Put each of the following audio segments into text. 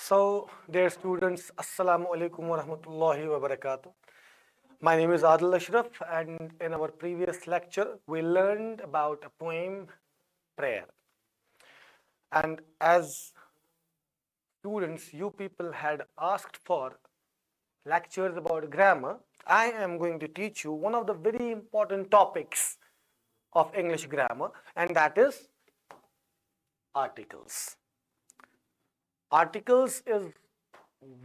So, dear students, Assalamu alaikum wa rahmatullahi wa barakatuh. My name is Adil Ashraf, and in our previous lecture, we learned about a poem, Prayer. And as students, you people had asked for lectures about grammar, I am going to teach you one of the very important topics of English grammar, and that is articles. Articles is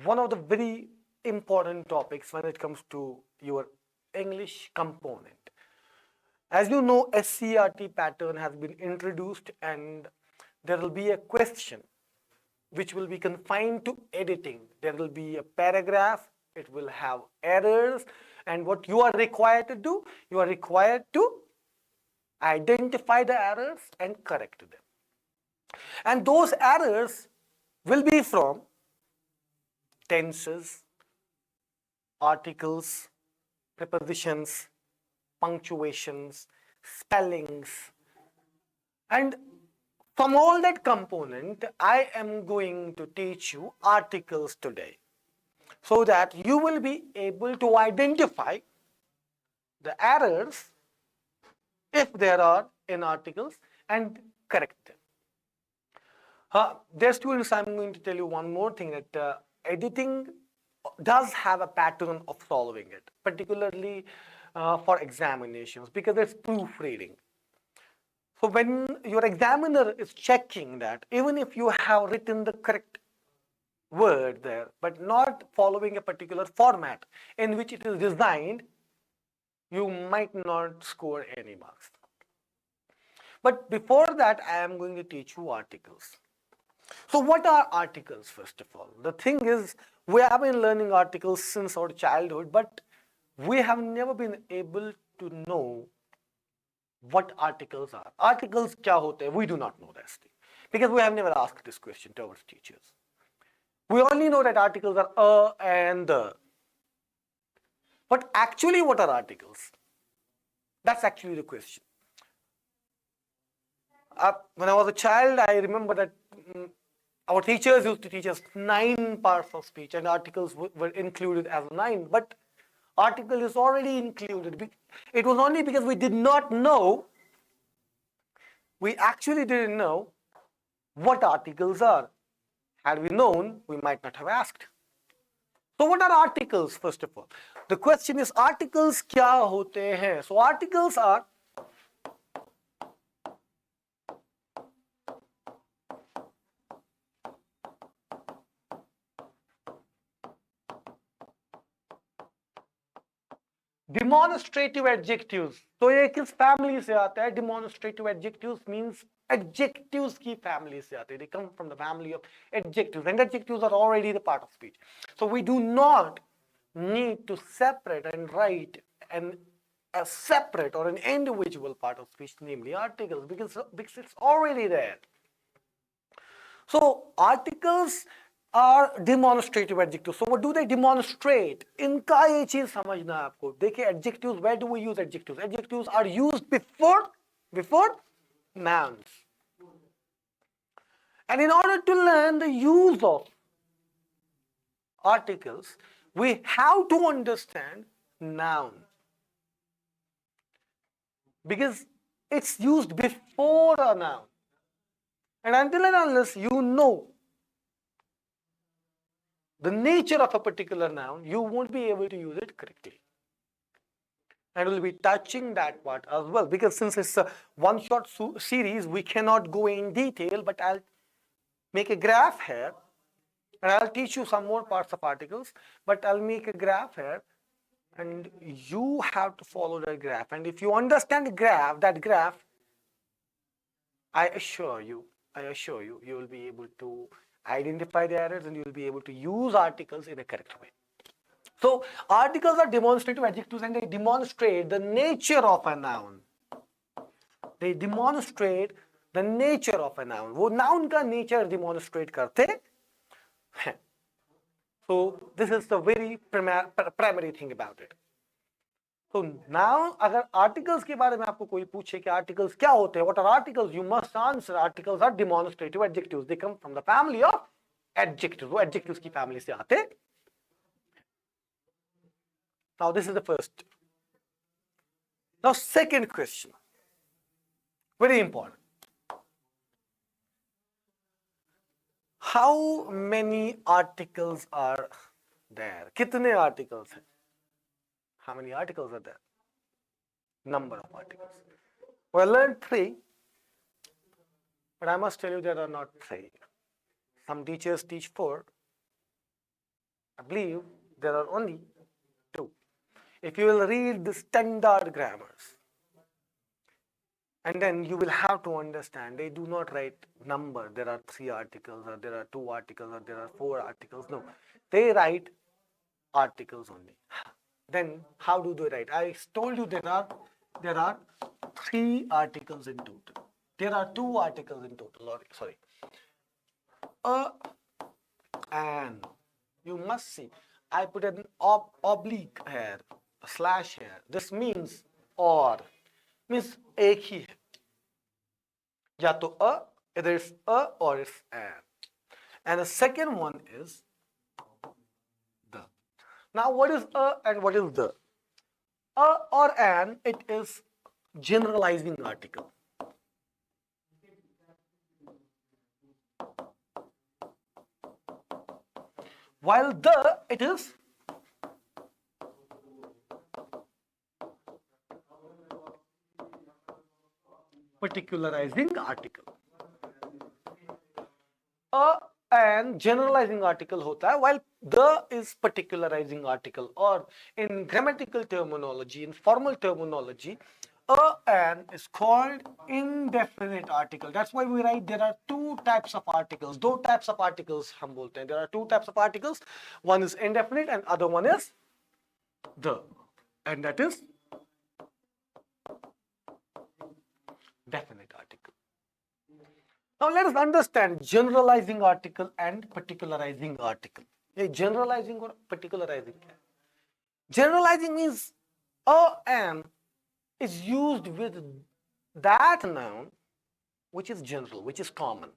one of the very important topics when it comes to your English component. As you know, SCRT pattern has been introduced, and there will be a question which will be confined to editing. There will be a paragraph, it will have errors, and what you are required to do, you are required to identify the errors and correct them. And those errors will be from tenses, articles, prepositions, punctuations, spellings, and from all that component, I am going to teach you articles today, so that you will be able to identify the errors if there are in articles and correct them. Dear students, I'm going to tell you one more thing, that editing does have a pattern of solving it, particularly for examinations, because it's proofreading. So when your examiner is checking that, even if you have written the correct word there, but not following a particular format in which it is designed, you might not score any marks. But before that, I am going to teach you articles. So what are articles, first of all? The thing is, we have been learning articles since our childhood, but we have never been able to know what articles are. Articles kya hote hai? We do not know that, because we have never asked this question to our teachers. We only know that articles are a and the. But actually, what are articles? That's actually the question. When I was a child, I remember that our teachers used to teach us 9 parts of speech, and articles were included as 9. But article is already included. It was only because we did not know, we actually didn't know what articles are. Had we known, we might not have asked. So what are articles, first of all? The question is, articles kya hote hain? So articles are demonstrative adjectives. तो ये किस family से आता है? Demonstrative adjectives means adjectives की family से आते हैं. They come from the family of adjectives, and adjectives are already the part of speech. So we do not need to separate and write a separate or an individual part of speech, namely articles, because it's already there. So articles are demonstrative adjectives. So what do they demonstrate? इनका ये चीज समझना है आपको. देखिए, adjectives, where do we use adjectives? Adjectives are used before nouns. And in order to learn the use of articles, we have to understand noun, because it's used before a noun. And until and unless you know the nature of a particular noun, you won't be able to use it correctly. And we'll be touching that part as well, because since it's a one-shot series, we cannot go in detail, but I'll make a graph here, and I'll teach you some more parts of articles, but I'll make a graph here, and you have to follow the graph. And if you understand that graph, I assure you, you will be able to identify the errors, and you will be able to use articles in a correct way. So articles are demonstrative adjectives, and they demonstrate the nature of a noun. They demonstrate the nature of a noun. वो noun का nature demonstrate करते हैं. So this is the very primary thing about it. So now, अगर articles के बारे में आपको कोई पूछे कि articles क्या होते हैं, what are articles, you must answer articles are demonstrative adjectives. They come from the family of adjective, वो एडजेक्टिव्स की फैमिली से आते। Now this is the first. Now second question, very important. How many articles are there? कितने articles हैं? How many articles are there? Number of articles. Well, I learned 3, but I must tell you there are not 3. Some teachers teach 4. I believe there are only 2. If you will read the standard grammars, and then you will have to understand, they do not write number. There are 3 articles, or there are 2 articles, or there are 4 articles. No, they write articles only. Then how do they write? I told you there are 3 articles in total. There are 2 articles in total. Sorry, an. You must see. I put an oblique here, a slash here. This means or. Means एक ही है. या तो either it's or it's an. And the second one is the. Now what is and what is the? Or an, it is generalizing article. While the, it is particularizing article. And generalizing article होता है, while the is particularizing article. Or in grammatical terminology, in formal terminology, and is called indefinite article. That's why we write there are 2 types of articles. 2 types of articles हम बोलते हैं. There are 2 types of articles. One is indefinite and other one is the, and that is definite article. Now let us understand generalizing article and particularizing article. ये generalizing और particularizing क्या है? Generalizing means an is used with that noun which is general, which is common,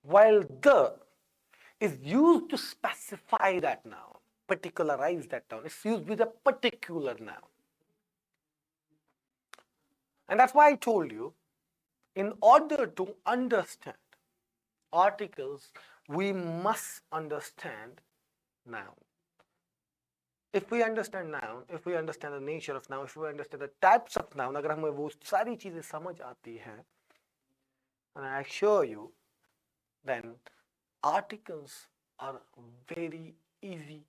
while the is used to specify that noun, particularize that noun. It's used with a particular noun. And that's why I told you, in order to understand articles, we must understand noun. If we understand noun, if we understand the nature of noun, if we understand the types of noun, अगर हमें वो सारी चीजें समझ आती हैं, and I assure you, then articles are very easy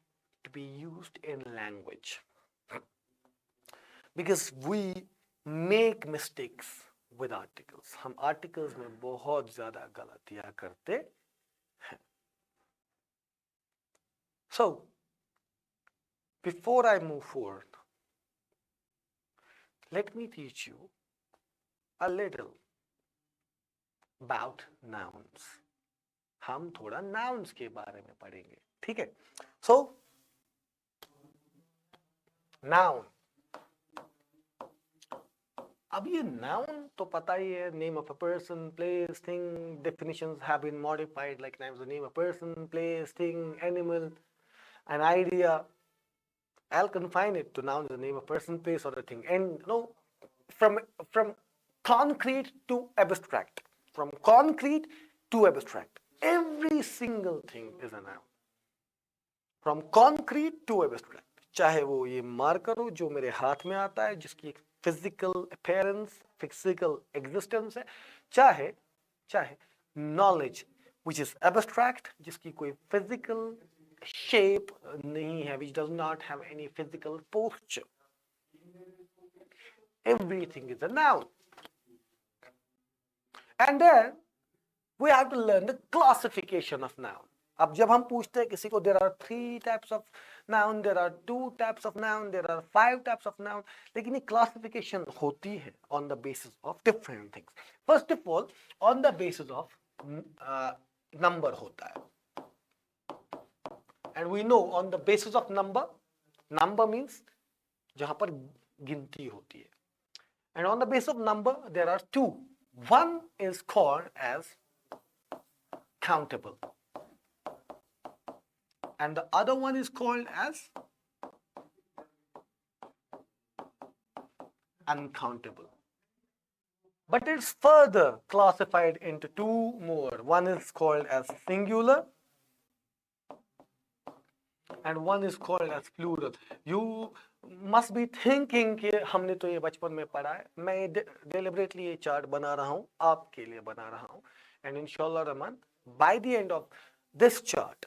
to be used in language. Because we make mistakes with articles. हम articles में बहुत ज़्यादा गलतियाँ करते हैं. So, before I move forward, let me teach you a little about nouns. हम थोड़ा nouns के बारे में पढ़ेंगे, ठीक है? So, noun. अब ये noun तो पता ही है, name of a person, place, thing. Definitions have been modified like names of name of person, place, thing, animal, an idea. I'll confine it to nouns, the name of person, place, or a thing. And from concrete to abstract, from concrete to abstract, every single thing is a noun. From concrete to abstract. चाहे वो ये marker हो जो मेरे हाथ में आता है, जिसकी physical appearance, physical existence है, चाहे knowledge which is abstract, जिसकी कोई physical shape नहीं है, which does not have any physical posture. Everything is a noun. And then we have to learn the classification of noun. अब जब हम पूछते हैं किसी को, there are 3 types of noun, there are 2 types of noun, there are 5 types of noun, लेकिन ये classification होती है on the basis of different things. First of all, on the basis of number होता है. And we know on the basis of number means जहाँ पर गिनती होती है. And on the basis of number, there are 2. One is called as countable. And the other one is called as uncountable. But it's further classified into two more. One is called as singular and one is called as plural. You must be thinking कि हमने तो ये बचपन में पढ़ा है. मैं deliberately ये chart बना रहा हूँ, आपके लिए बना रहा हूँ. And inshallah Rahman, by the end of this chart,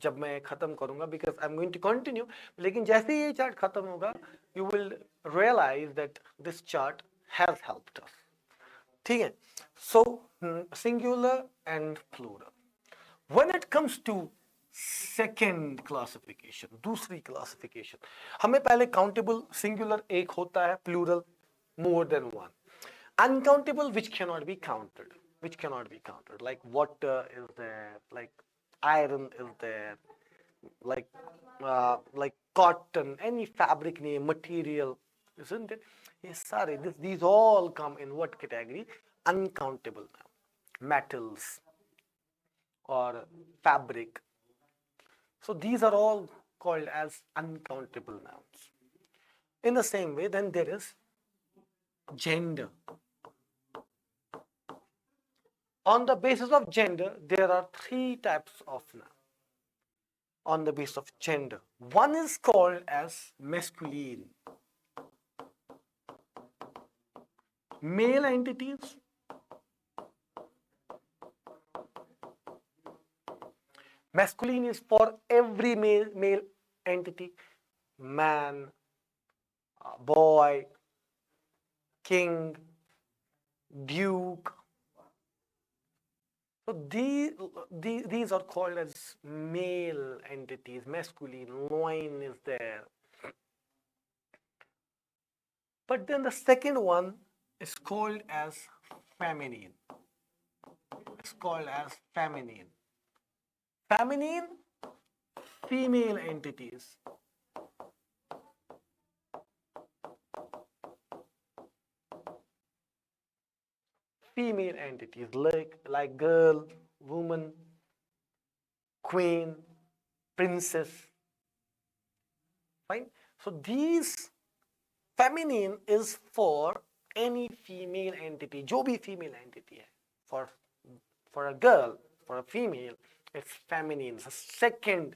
जब मैं खत्म करूँगा, because I'm going to continue, लेकिन जैसे ही ये chart खत्म होगा, you will realize that this chart has helped us. ठीक है? So singular and plural. When it comes to second classification, दूसरी classification, हमें पहले countable singular एक होता है, plural more than one. Uncountable which cannot be counted, like water is there, like iron is there, like cotton, any fabric name, material, isn't it? Yes, sorry, these all come in what category? Uncountable now. Metals or fabric. So these are all called as uncountable nouns. In the same way, then there is gender. On the basis of gender, there are three types of nouns. On the basis of gender, one is called as masculine. Male entities. Masculine is for every male entity. Man, boy, king, duke. So these are called as male entities, masculine. Loin is there. But then the second one is called as feminine. It's called as feminine. Feminine, female entities. Female entities like girl, woman, queen, princess. Fine. So these feminine is for any female entity, जो भी female entity है. For a girl, for a female, it's feminine. It's a second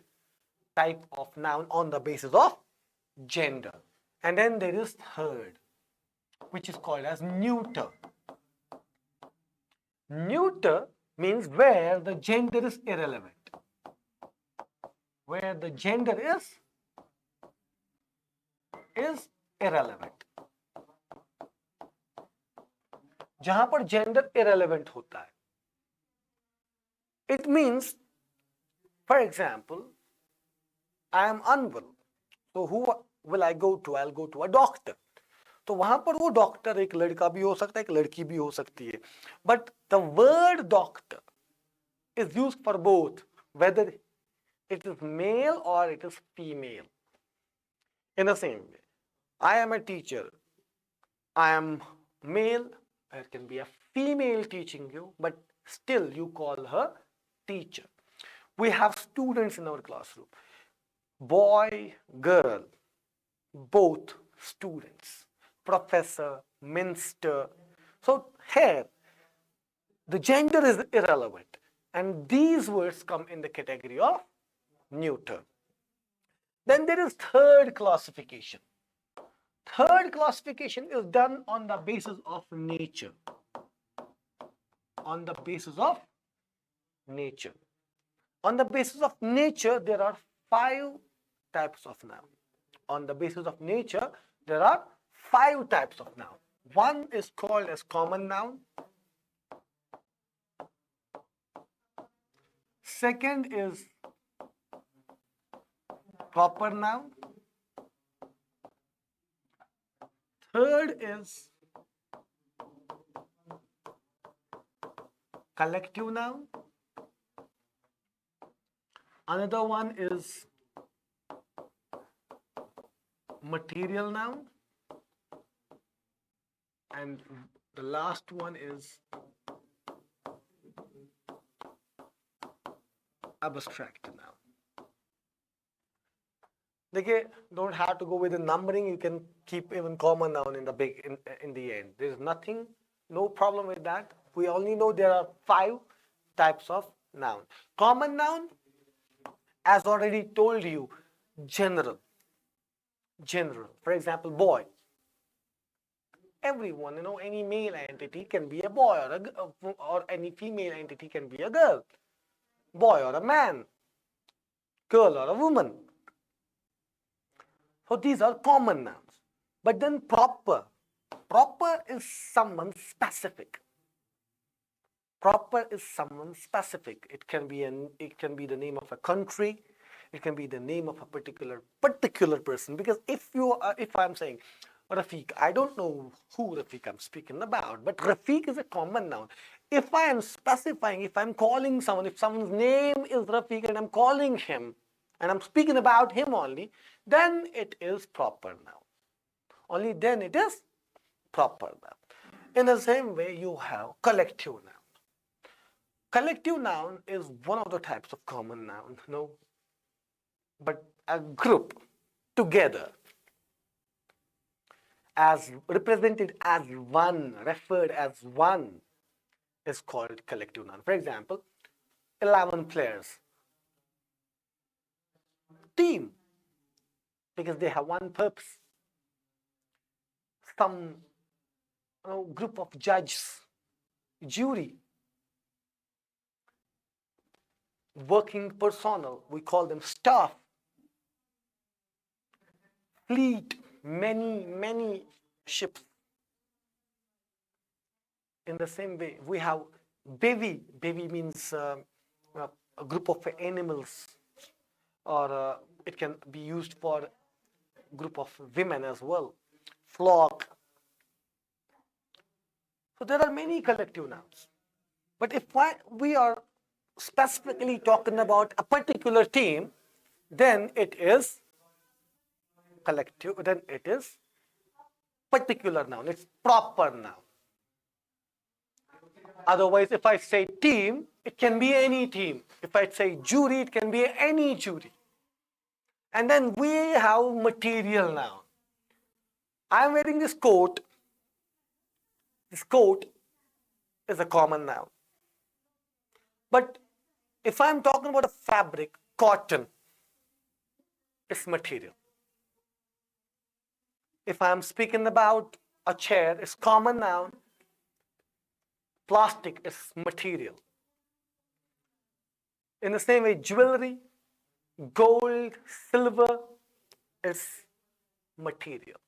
type of noun on the basis of gender. And then there is third, which is called as neuter. Neuter means where the gender is irrelevant. Where the gender is irrelevant. जहां पर gender irrelevant होता है. It means, for example, I am unwell. So who will I go to? I'll go to a doctor. तो वहां पर वो doctor एक लड़का भी हो सकता है, एक लड़की भी हो सकती है. But the word doctor is used for both, whether it is male or it is female. In the same way, I am a teacher. I am male. There can be a female teaching you, but still you call her teacher. We have students in our classroom. Boy, girl, both students. Professor, minister. So here, the gender is irrelevant. And these words come in the category of neuter. Then there is third classification. Third classification is done on the basis of nature. On the basis of nature. On the basis of nature, there are 5 types of noun. On the basis of nature, there are 5 types of noun. One is called as common noun. Second is proper noun. Third is collective noun. Another one is material noun. And the last one is abstract noun. देखिए, don't have to go with the numbering. You can keep even common noun in the end. There's nothing, no problem with that. We only know there are 5 types of noun. Common noun, as already told you, general. General. For example, boy. Everyone, any male entity can be a boy, or any female entity can be a girl. Boy or a man. Girl or a woman. So these are common nouns. But then proper. Proper is someone specific. Proper is someone specific. It can be the name of a country. It can be the name of a particular person. Because if I'm saying Rafiq, I don't know who Rafiq I'm speaking about, but Rafiq is a common noun. If I am specifying, if I'm calling someone, if someone's name is Rafiq and I'm calling him, and I'm speaking about him only, then it is proper noun. Only then it is proper noun. In the same way, you have collective noun. Collective noun is one of the types of common noun, but a group together, as represented as one, referred as one, is called collective noun. For example, 11 players. Team, because they have one purpose. Some group of judges, jury, working personnel, we call them staff. Fleet, many ships. In the same way, we have bevy. Bevy means a group of animals, or it can be used for a group of women as well. Flock. So there are many collective nouns. But if we are specifically talking about a particular team, then it is collective, then it is particular noun, it's proper noun. Otherwise, if I say team, it can be any team. If I say jury, it can be any jury. And then we have material noun. I'm wearing this coat. This coat is a common noun. But if I'm talking about a fabric, cotton, it's material. If I'm speaking about a chair, it's common noun. Plastic is material. In the same way, jewelry, gold, silver is material.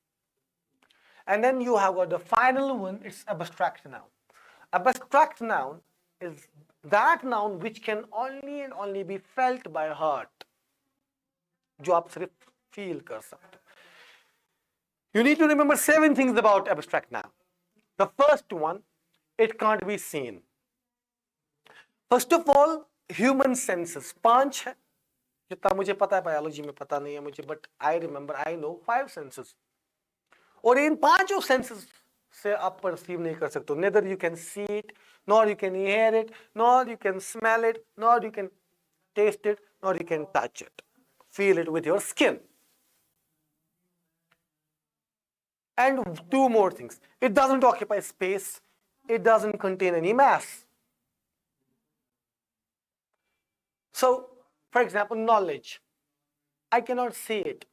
And then you have got the final one, it's abstract noun. Abstract noun is that noun which can only and only be felt by heart. जो आप सिर्फ feel कर सकते हो. You need to remember 7 things about abstract noun. The first one, it can't be seen. First of all, human senses. 5 है. जितना मुझे पता है, biology में पता नहीं है मुझे, but I know 5 senses. और इन 5 senses से आप perceive नहीं कर सकते. Neither you can see it, nor you can hear it, nor you can smell it, nor you can taste it, nor you can touch it. Feel it with your skin. And 2 more things. It doesn't occupy space. It doesn't contain any mass. So, for example, knowledge. I cannot see it.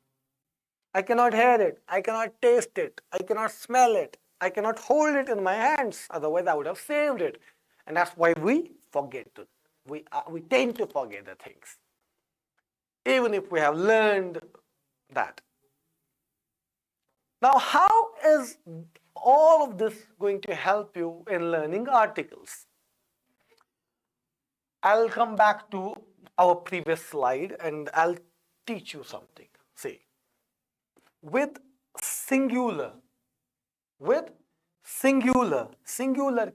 I cannot hear it. I cannot taste it. I cannot smell it. I cannot hold it in my hands. Otherwise, I would have saved it. And that's why we forget it. We tend to forget the things, even if we have learned that. Now, how is all of this going to help you in learning articles? I'll come back to our previous slide and I'll teach you something. See, with singular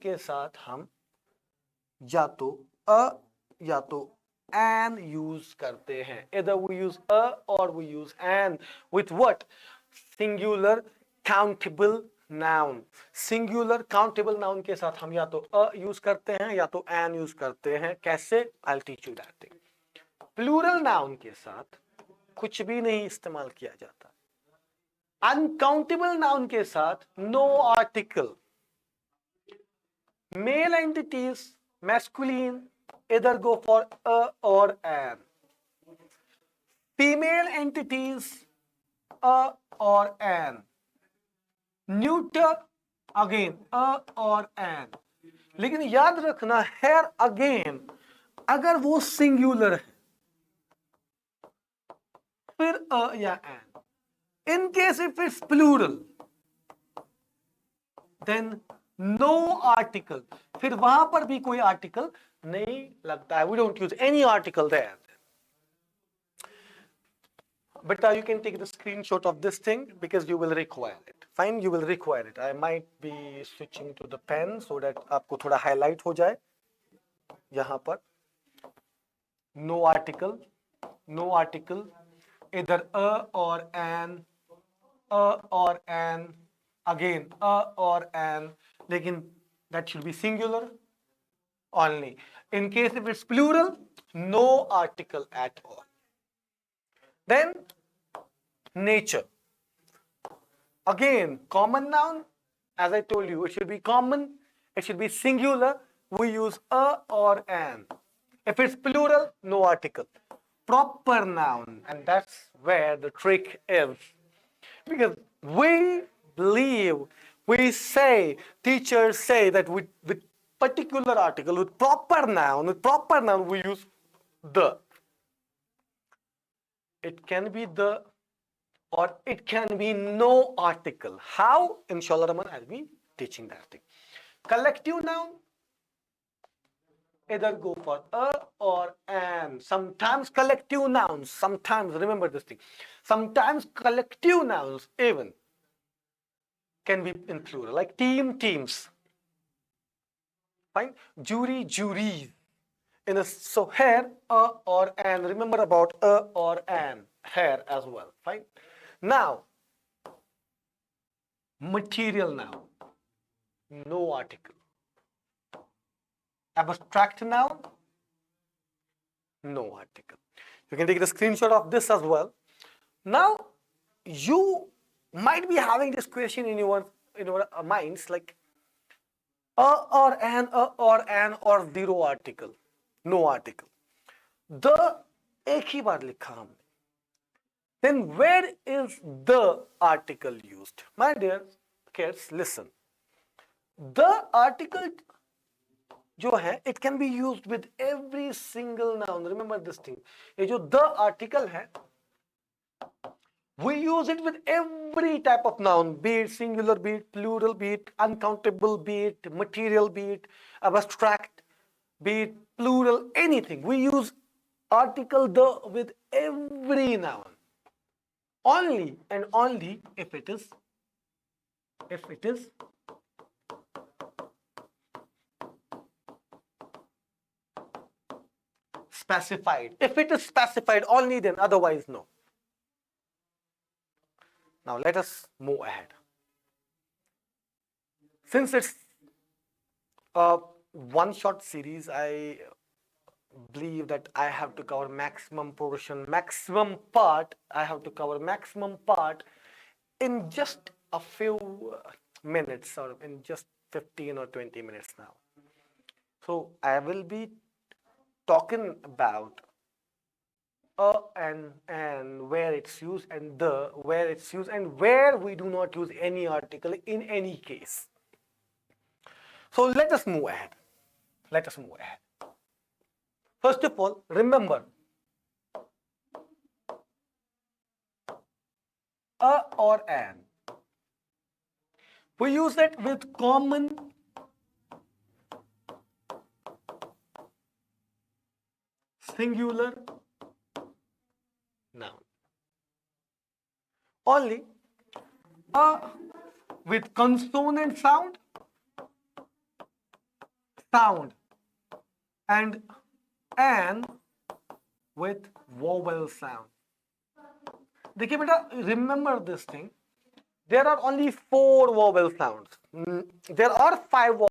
के साथ हम या तो a या तो an use करते हैं. Either we use a or we use an. With what? Singular countable noun. Singular countable noun के साथ हम या तो a use करते हैं या तो an use करते हैं. कैसे? I'll teach you that thing. Plural noun के साथ कुछ भी नहीं इस्तेमाल किया जाता. अनकाउंटेबल नाउन के साथ no article. Male entities masculine either go for a or an. Female entities a or an. Neuter again a or an. लेकिन याद रखना here again अगर वो सिंगुलर है फिर a या an. In case if it's plural then no article. फिर वहां पर भी कोई आर्टिकल नहीं लगता है. We don't use any article there. But you can take the screenshot of this thing because you will require it. Fine, you will require it. I might be switching to the pen so that आपको थोड़ा highlight हो जाए. यहाँ पर no article, either a or an, again a or an. लेकिन that should be singular only. In case if it's plural, no article at all. Then nature. Again, common noun. As I told you, it should be common. It should be singular. We use a or an. If it's plural, no article. Proper noun, and that's where the trick is. Because we believe, we say, teachers say that with particular article, with proper noun, we use the. It can be the or it can be no article. How? Inshallah Rahman, I'll be teaching that thing. Collective noun, either go for a or an. Sometimes collective nouns, sometimes, remember this thing, sometimes collective nouns even can be in plural, like team, teams. Fine? Jury, juries. So here, a or an. Remember about a or an here as well. Fine. Now, material noun, no article. Abstract noun, no article. You can take the screenshot of this as well. Now, you might be having this question in your minds, like a or an, or zero article, no article. The एक ही बार लिखा हमने. Then where is the article used? My dear kids, listen. The article जो है, it can be used with every single noun. Remember this thing. ये जो the article है, we use it with every type of noun, be it singular, be it plural, be it uncountable, be it material, be it abstract, be it plural, anything. We use article the with every noun. Only and only if it is specified. If it is specified, only then, otherwise no. Now let us move ahead. Since it's a one-shot series, I believe that I have to cover maximum portion, maximum part. I have to cover maximum part in just a few minutes, or in just 15 or 20 minutes now. So I will be talking about a and where it's used, and the where it's used, and where we do not use any article in any case. So let us move ahead. First of all, remember, a or an. We use it with common singular noun. Only a with consonant sound, and an with vowel sound. देखिए बेटा, remember this thing. There are only 4 vowel sounds. There are 5